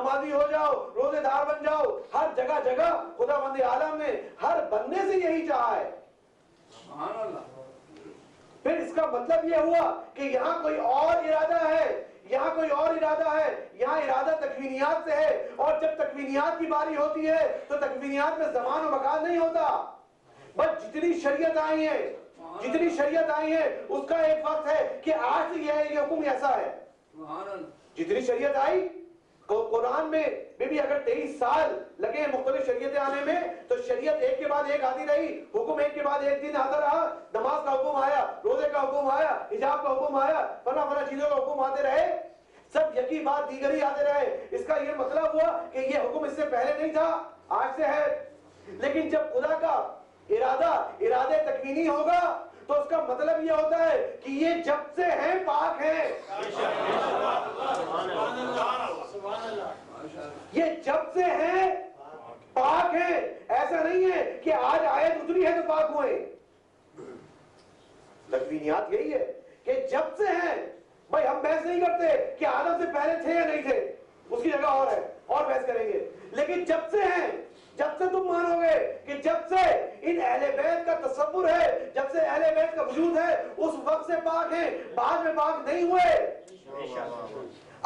نمازی ہو جاؤ، روزے دار بن جاؤ، ہر جگہ جگہ خداوند عالم نے ہر بندے سے یہی چاہا ہے۔ سبحان اللہ۔ پھر اس کا مطلب یہ ہوا کہ یہاں کوئی اور ارادہ ہے، یہاں کوئی اور ارادہ ہے، یہاں ارادہ تکوینیات سے ہے، اور جب تکوینیات کی باری ہوتی ہے تو تکوینیات میں زمان و مکان نہیں ہوتا، بس جتنی شریعت آئی ہے، جتنی شریعت آئی ہے اس کا ایک وقت ہے کہ آج سے یہ حکم ایسا ہے۔ جتنی شریعت آئی، قرآن میں بھی اگر 23 سال لگے مختلف شریعتیں آنے میں تو شریعت ایک کے بعد ایک آتی رہی، حکم ایک کے بعد ایک دن آتا رہا، نماز کا حکم آیا، روزے کا حکم آیا، حجاب کا حکم آیا، فلاں فلاں چیزوں کا حکم آتے رہے، سب یکی بات دیگری آتے رہے۔ اس کا یہ مطلب ہوا کہ یہ حکم اس سے پہلے نہیں تھا، آج سے ہے۔ لیکن جب خدا کا ارادہ تکوینی ہوگا تو اس کا مطلب یہ ہوتا ہے کہ یہ جب سے ہیں پاک ہیں، یہ جب سے ہیں پاک ہیں۔ ایسا نہیں ہے کہ آج آیت اتری ہے تو پاک ہوئے۔ تکوینیات یہی ہے کہ جب سے ہیں، بھائی ہم بحث نہیں کرتے کہ آدم سے پہلے تھے یا نہیں تھے، اس کی جگہ اور ہے، اور بحث کریں گے، لیکن جب سے ہیں، جب سے تم مانو گے کہ جب سے ان اہل بیت کا تصور ہے، جب سے اہل بیت کا وجود ہے، اس وقت سے پاک ہیں، بعد میں پاک نہیں ہوئے۔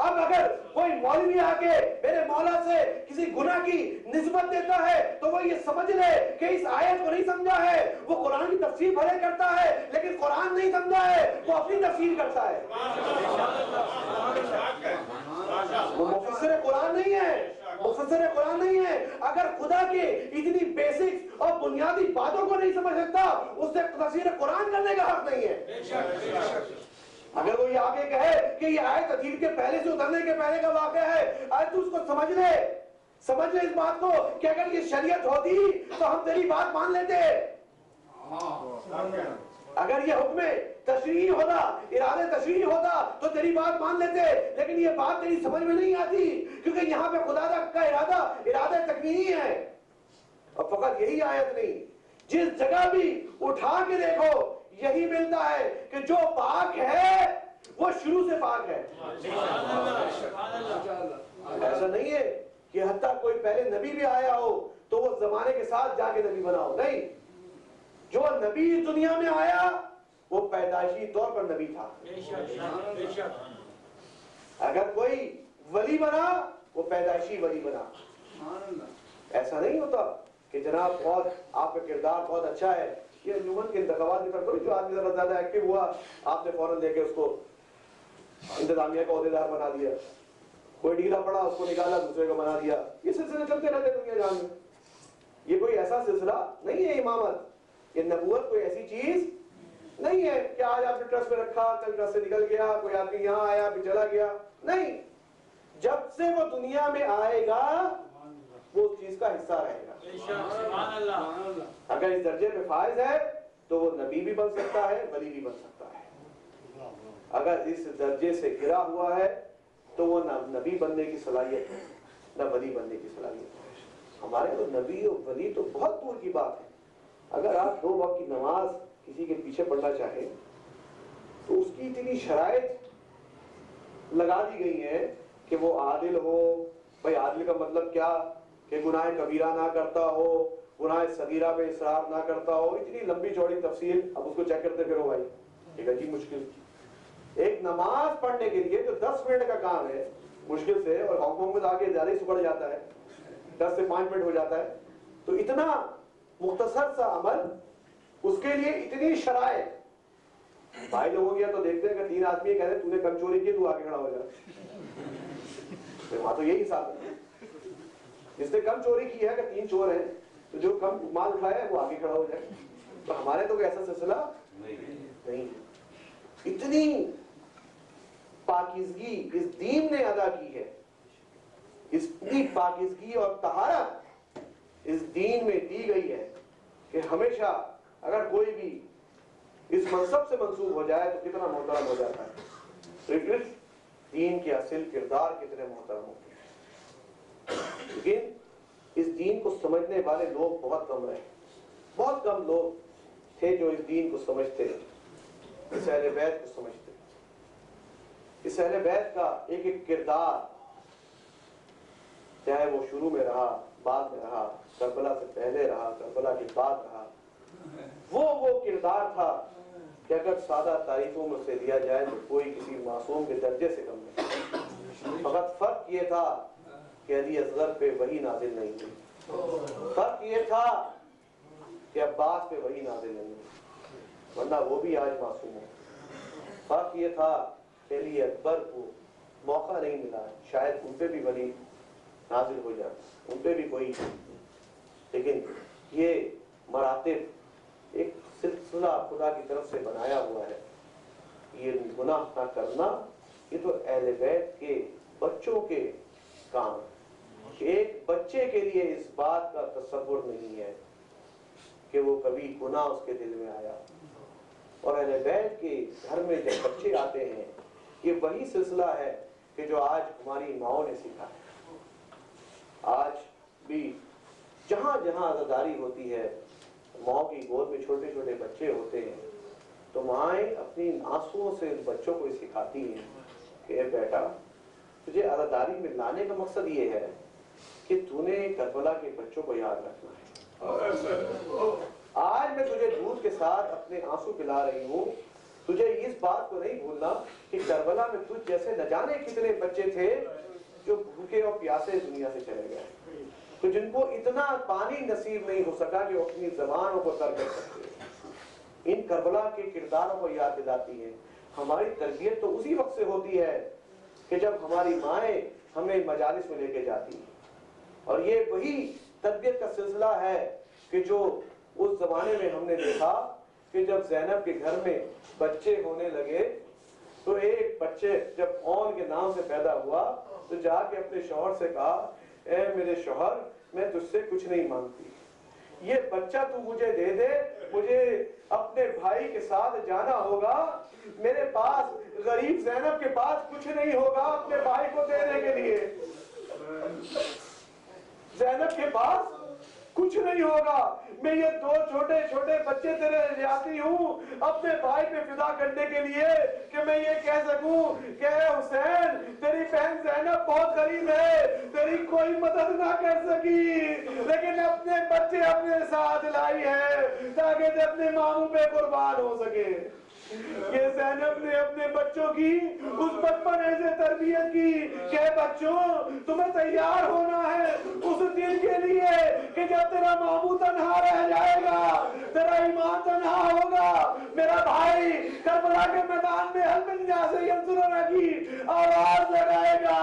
اب اگر کوئی مولوی آ کے میرے مولا سے کسی گناہ کی نسبت دیتا ہے تو وہ یہ سمجھ لے کہ اس آیت کو نہیں سمجھا ہے، وہ قرآن کی تفسیر بھلے کرتا ہے لیکن قرآن نہیں سمجھا ہے، وہ اپنی تفسیر کرتا ہے، وہ مفسر قرآن نہیں ہے، مفسر قرآن نہیں ہے۔ اگر خدا کے اتنی بیسکس اور بنیادی باتوں کو نہیں سمجھ سکتا، اس سے تفسیر قرآن کرنے کا حق نہیں ہے۔ اگر وہ یہ آگے کہے کہ یہ آیت عتیق کے پہلے سے اترنے کے پہلے کا واقعہ ہے، آج تو اس کو سمجھ لے اس بات کو کہ اگر یہ شریعت ہوتی تو ہم تیری بات مان لیتے، اگر یہ حکم تشریعی ہوتا، ارادہ تشریعی ہوتا تو تیری بات مان لیتے، لیکن یہ بات تیری سمجھ میں نہیں آتی کیونکہ یہاں پہ خدا کا ارادہ تکوینی ہے۔ اور فقط یہی آیت نہیں، جس جگہ بھی اٹھا کے دیکھو یہی ملتا ہے کہ جو پاک ہے وہ شروع سے پاک ہے۔ ایسا نہیں ہے کہ حتیٰ کوئی پہلے نبی بھی آیا ہو تو وہ زمانے کے ساتھ جا کے نبی بنا ہو، نہیں، جو نبی دنیا میں آیا وہ پیدائشی طور پر نبی تھا۔ اگر کوئی ولی بنا وہ پیدائشی ولی بنا۔ ایسا نہیں ہوتا کہ جناب بہت آپ کا کردار بہت اچھا ہے، یہ انجمن کے انتخابات کی طرف جو آدمی ذرا زیادہ ایکٹیو ہوا آپ نے فوراً لے کے اس کو انتظامیہ کا عہدیدار بنا دیا، کوئی ڈھیلا پڑا اس کو نکالا دوسرے کو بنا دیا، یہ سلسلے چلتے رہتے دنیا جہاں میں۔ یہ کوئی ایسا سلسلہ نہیں ہے امامت، یہ نبوت کوئی ایسی چیز نہیں ہے کہ آج آپ نے ٹرسٹ میں رکھا کل ٹرسٹ سے نکل گیا، کوئی آدمی یہاں آیا پھر چلا گیا، نہیں، جب سے وہ دنیا میں آئے گا وہ اس چیز کا حصہ رہے گا۔ اگر اس درجے میں فائز ہے تو وہ نبی بھی بن سکتا ہے، ولی بھی بن سکتا ہے۔ اگر اس درجے سے گرا ہوا ہے تو وہ نہ نبی بننے کی صلاحیت ہے نہ ولی بننے کی صلاحیت ہے۔ ہمارے تو نبی اور ولی تو بہت دور کی بات ہے۔ اگر آپ 2 وقت کی نماز کسی کے پیچھے پڑھنا چاہیں تو اس کی اتنی شرائط لگا دی گئی ہیں کہ وہ عادل ہو۔ بھائی عادل کا مطلب کیا کہ گناہ کبیرہ نہ کرتا ہو، گناہ صغیرہ پہ اصرار نہ کرتا ہو، اتنی لمبی چوڑی تفصیل، اب اس کو چیک کرتے پھرو بھائی، ایک عجیب مشکل۔ ایک نماز پڑھنے کے لیے جو 10 منٹ کا کام ہے مشکل سے، اور ہانگ کانگ میں آ کے زیادہ ہی سکڑ جاتا ہے، 10 سے 5 منٹ ہو جاتا ہے، تو اتنا مختصر سا عمل، اس کے لیے اتنی شرائط۔ بھائی لوگوں کیا تو دیکھتے ہیں کہ 3 آدمی کہتے ہیں تو نے کم چوری کی تو آگے کھڑا ہو جا، وہاں تو یہی حساب ہے، جس نے کم چوری کی ہے کہ 3 چور ہیں تو جو کم مال کھایا ہے وہ آگے کھڑا ہو جائے۔ تو ہمارے تو ایسا سلسلہ نہیں۔ اتنی پاکیزگی اس دین نے ادا کی ہے، اتنی پاکیزگی اور طہارت اس دین میں دی گئی ہے کہ ہمیشہ اگر کوئی بھی اس منصب سے منسوب ہو جائے تو کتنا محترم ہو جاتا ہے، دین کے اصل کردار کتنے محترم ہوتے ہیں۔ لیکن اس دین کو سمجھنے والے لوگ بہت کم رہے، بہت کم لوگ تھے جو اس دین کو سمجھتے، اس اہل بیت کو سمجھتے۔ اس اہل بیت کا ایک ایک کردار چاہے وہ شروع میں رہا، بعد میں رہا، کربلا سے پہلے رہا، کربلا کے بعد رہا، وہ کردار تھا کہ اگر سادہ تعریفوں میں سے دیا جائے تو کوئی کسی معصوم کے درجے سے کم نہیں. فقط فرق یہ تھا کہ علی اصغر پہ وحی نازل نہیں ہوئی، فرق یہ تھا کہ عباس پہ وحی نازل نہیں ہوئی، ورنہ وہ بھی آج معصوم ہے. فرق یہ تھا کہ علی اکبر کو موقع نہیں ملا، شاید ان پہ بھی وحی نازل ہو جائے، ان پہ بھی کوئی. لیکن یہ مراتب ایک سلسلہ خدا کی طرف سے بنایا ہوا ہے. یہ گناہ نہ کرنا یہ تو اہل بیت کے بچوں کے کام. ایک بچے کے لیے اس بات کا تصور نہیں ہے کہ وہ کبھی گناہ اس کے دل میں آیا. اور اہل بیت کے گھر میں جب بچے آتے ہیں یہ وہی سلسلہ ہے کہ جو آج ہماری ماؤں نے سیکھا ہے. آج بھی جہاں جہاں عزاداری ہوتی ہے، ماؤں کی گود میں چھوٹے چھوٹے بچے ہوتے ہیں تو مائیں اپنی آنسوؤں سے ان بچوں کو سکھاتی ہیں کہ اے بیٹا تجھے عزاداری میں لانے کا مقصد یہ ہے کہ تو نے کربلا کے بچوں کو یاد رکھنا ہے. آج میں تجھے دودھ کے ساتھ اپنے آنسو پلا رہی ہوں، تجھے اس بات کو نہیں بھولنا کہ کربلا میں تجھ جیسے نہ جانے کتنے بچے تھے جو بھوکے اور پیاسے دنیا سے چلے گئے، تو جن کو اتنا پانی نصیب نہیں ہو سکا کہ وہ اپنی زبانوں کو تر کر سکتے. ان کربلا کے کرداروں کو یاد دلاتی ہیں. ہماری تربیت تو اسی وقت سے ہوتی ہے کہ جب ہماری مائیں ہمیں مجالس میں لے کے جاتی ہیں. اور یہ وہی تربیت کا سلسلہ ہے کہ جو اس زمانے میں ہم نے دیکھا کہ جب زینب کے گھر میں بچے ہونے لگے تو ایک بچے جب اون کے نام سے پیدا ہوا تو جا کے اپنے شوہر سے کہا اے میرے شوہر میں تجھ سے کچھ نہیں مانگتی، یہ بچہ تو مجھے دے دے، مجھے اپنے بھائی کے ساتھ جانا ہوگا، میرے پاس غریب زینب کے پاس کچھ نہیں ہوگا اپنے بھائی کو دینے کے لیے. زینب کے پاس کچھ نہیں ہوگا، میں یہ دو چھوٹے چھوٹے بچے تیرے لاتی ہوں اپنے بھائی پہ فدا کرنے کے لیے کہ میں یہ کہہ سکوں کہ اے حسین تیری بہن زینب بہت غریب ہے، تیری کوئی مدد نہ کر سکی لیکن اپنے بچے اپنے ساتھ لائی ہے تاکہ تے اپنے ماموں پہ قربان ہو سکے. یہ زینب نے اپنے بچوں کی اس بچپنے سے تربیت کی کہ بچوں تمہیں تیار ہونا ہے اس دن کے لیے کہ جب تیرا ماموں تنہا رہ جائے گا، تیرا ایمان تنہا ہوگا، میرا بھائی کربلا کے میدان میں حل من جاسے ینصرنا کی آواز لگائے گا،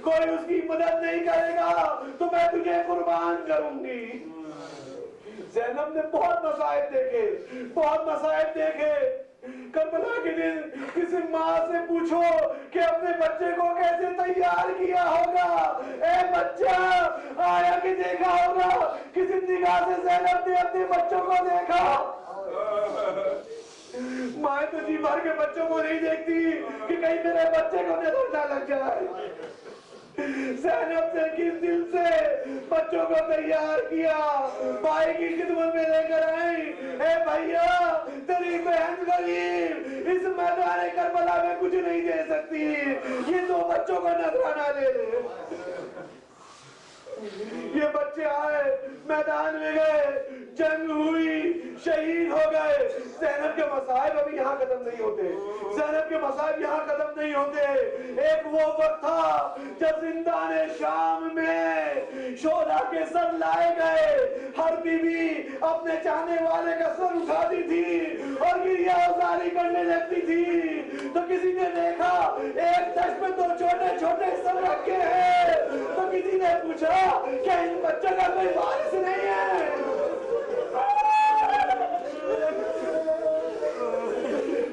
کوئی اس کی مدد نہیں کرے گا تو میں تجھے قربان کروں گی. زینب نے بہت مصائب دیکھے، بہت مصائب دیکھے. کربلا کے دن کسی ماں سے پوچھو کہ اپنے بچے کو کیسے تیار کیا ہوگا. اے بچہ آیا کہ دیکھا ہوگا کسی نگاہ سے زینب نے اپنے بچوں کو دیکھا. مائیں تو جی بھر کے بچوں کو نہیں دیکھتی کہ کہیں میرے بچے کو نظر نہ لگ جائے. زینب نے کس دل سے بچوں کو تیار کیا، بھائی کی خدمت میں لے کر آئی. اے بھائیا تیری بہن غریب اس میدان کربلا میں کچھ نہیں دے سکتی، یہ دو بچوں کو نذرانہ لے لے. یہ بچے آئے میدان میں گئے، جنگ ہوئی، شہید ہو گئے. زینب کے مصائب ابھی یہاں ختم نہیں ہوتے، زینب کے مصائب یہاں ختم نہیں ہوتے. ایک وہ وقت تھا جب زندان شام میں شہداء کے سر لائے گئے، ہر بی بی اپنے چاہنے والے کا سر اٹھاتی تھی اور گریہ ازاری کرنے لگتی تھی تو کسی نے دیکھا ایک دشت میں دو چھوٹے چھوٹے سر رکھے ہیں تو کسی نے پوچھا کہ ان بچوں کا کوئی وارث نہیں ہے.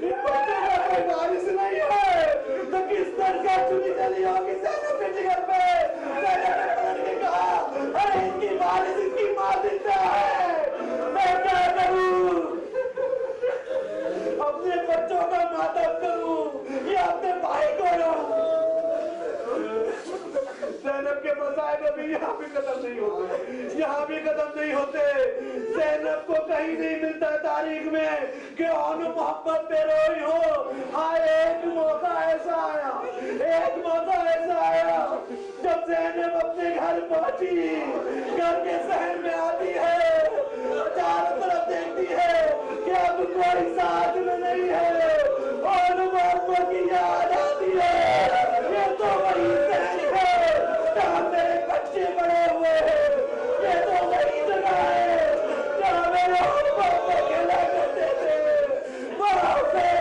ان بچوں کا کوئی وارث نہیں ہے تو کس طرح کا چوری چلی ہوگی زینب کے جگر پہ. زینب نے پلٹ کے کہا ارے ان کی وارث ان کی ماں زندہ ہے، میں کیا کروں، اپنے بچوں کا ماتم کروں یا اپنے بھائی کو لوں. زینب کے مصائب ابھی یہاں بھی ختم نہیں ہوتے، یہاں بھی ختم نہیں ہوتے. زینب کو کہیں نہیں ملتا تاریخ میں کہ ان محبت پہ روئی ہو. ہاں ایک موقع ایسا آیا، ایک موقع ایسا آیا جب زینب اپنے گھر بیٹی گھر کے صحن میں آتی ہے، چاروں طرف دیکھتی ہے کہ اب کوئی ساتھ میں نہیں ہے، اور محبت کی یاد آتی ہے، یہ تو وہی صحن ہے جہاں میرے بچے بڑے ہوئے ہیں، یہ تو وہی جگہ ہے جہاں میرے ابا کھیلا کرتے تھے، وہاں پھر